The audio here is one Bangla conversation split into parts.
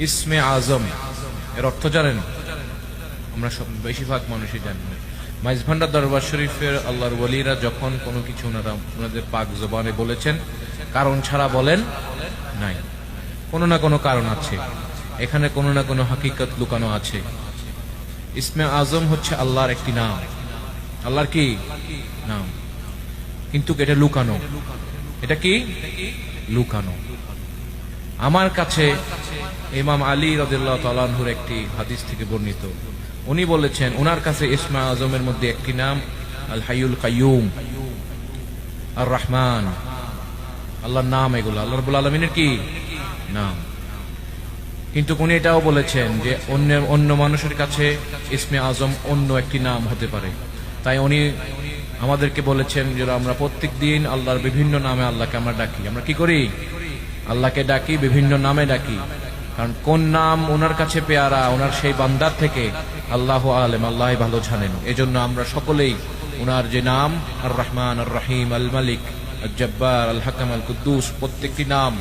ইসমে আজম এর অর্থ জানেন? আমরা সব বেশিরভাগ মানুষই জানি না। মাইজভান্ডার দরবার শরীফের আল্লাহর ওয়ালিরা যখন কোনো কিছু ওনাদের পাক জবানে বলেছেন, কারণ ছাড়া বলেন নাই। কোনো না কোনো কারণ আছে, এখানে কোনো না কোনো হাকিকত লুকানো আছে। ইসমে আজম হচ্ছে আল্লাহর একটি নাম। আল্লাহর কি নাম, কিন্তু এটা লুকানো। এটা কি লুকানো? আমার কাছে ইমাম আলী রাদিয়াল্লাহু তাআলা আনহুর একটি হাদিস থেকে বর্ণিত, উনি বলেছেন ওনার কাছে ইসমে আজমের মধ্যে একটি নাম আল হাইয়ুল কাইয়ুম, আর রহমান। আল্লাহর নাম এগুলো, আল্লাহ রাব্বুল আলামিনের কি নাম। কিন্তু উনি এটাও বলেছেন যে অন্য মানুষের কাছে ইসমে আজম অন্য একটি নাম হতে পারে। তাই উনি আমাদেরকে বলেছেন যে আমরা প্রত্যেক দিন আল্লাহর বিভিন্ন নামে আল্লাহকে আমরা ডাকি। আমরা কি করি? আল্লাহকে ডাকি, বিভিন্ন নামে ডাকি। কারণ কোন নাম ওনার কাছে পেয়ারা, ওনার সেই বান্দার থেকে আল্লাহু আলেম, আল্লাহ ভালো জানেন। এজন্য আমরা সকলেই ওনার যে নাম আর রহমান, আর রহিম, আল মালিক, আল জব্বার, আল হাকাম, আল কুদ্দুস, প্রত্যেকটি নাম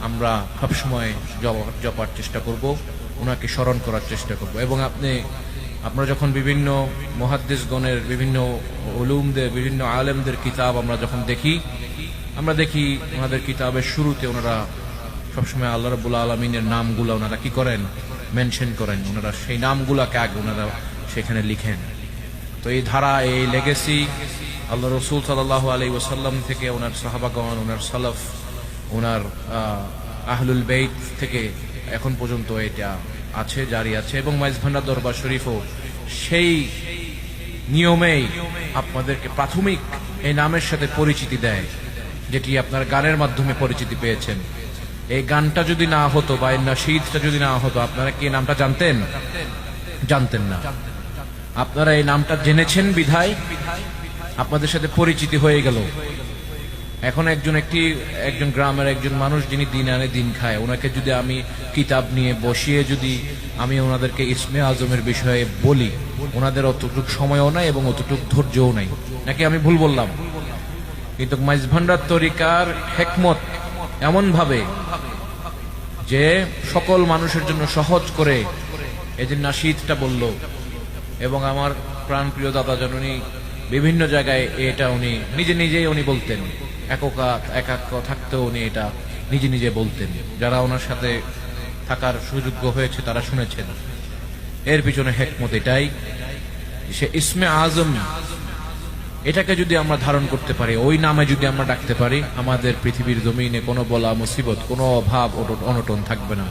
আমরা সবসময় জপার চেষ্টা করব, ওনাকে স্মরণ করার চেষ্টা করব। এবং আপনারা যখন বিভিন্ন মুহাদ্দিসগণের, বিভিন্ন উলুমদের, বিভিন্ন আলেমদের কিতাব আমরা যখন দেখি, আমরা দেখি ওনাদের কিতাবের শুরুতে ওনারা সবসময় আল্লাহ রাব্বুল আলামিনের নামগুলো ওনারা কি করেন? মেনশন করেন। ওনারা সেই নামগুলাকে আগে ওনারা সেখানে লিখেন। তো এই ধারা, এই লেগেসি আল্লাহ রাসূল সাল্লাল্লাহু আলাইহি ওয়াসাল্লাম থেকে, ওনার সাহাবাগণ, ওনার সালাফ, ওনার আহলুল বাইত থেকে এখন পর্যন্ত এটা আছে, জারি আছে। এবং মাইজভান্ডার দরবার শরীফও সেই নিয়মেই আপনাদেরকে প্রাথমিক এই নামের সাথে পরিচিতি দেয়, যেটি আপনার গানের মাধ্যমে পরিচিতি পেয়েছেন। এই গানটা যদি না হতো বা এই নাশীদটা যদি না হতো, আপনারা কি নামটা জানতেন? জানতেন না। আপনারা এই নামটা জেনেছেন বিধায় আপনাদের সাথে পরিচিতি হয়ে গেল। এখন একজন গ্রামের একজন মানুষ যিনি দিন আনে দিন খায়, ওনাকে যদি আমি কিতাব নিয়ে বসিয়ে যদি আমি ওনাদেরকে ইসমে আজমের বিষয়ে বলি, ওনাদের অতটুক সময়ও নাই এবং অতটুক ধৈর্যও নাই। নাকি আমি ভুল বললাম? কিন্তু মাইজভান্ডার তরিকার হিকমত এমন ভাবে যে সকল মানুষের জন্য সহজ করে এই যে নাশীদটা বলল। এবং আমার প্রাণপ্রিয় দাদা জননী বিভিন্ন জায়গায় এটা উনি নিজেই উনি বলতেন, একাক থাকতেও উনি এটা নিজে বলতেন। যারা ওনার সাথে থাকার সুযোগ্য হয়েছে তারা শুনেছেন। এর পিছনে হিকমত এটাই, সে ইসমে আজম এটাকে যদি আমরা ধারণ করতে পারি, ওই নামে যদি আমরা ডাকতে পারি, আমাদের পৃথিবীর জমিনে কোনো বলা মুসিবত, কোনো অভাব অনটন থাকবে না।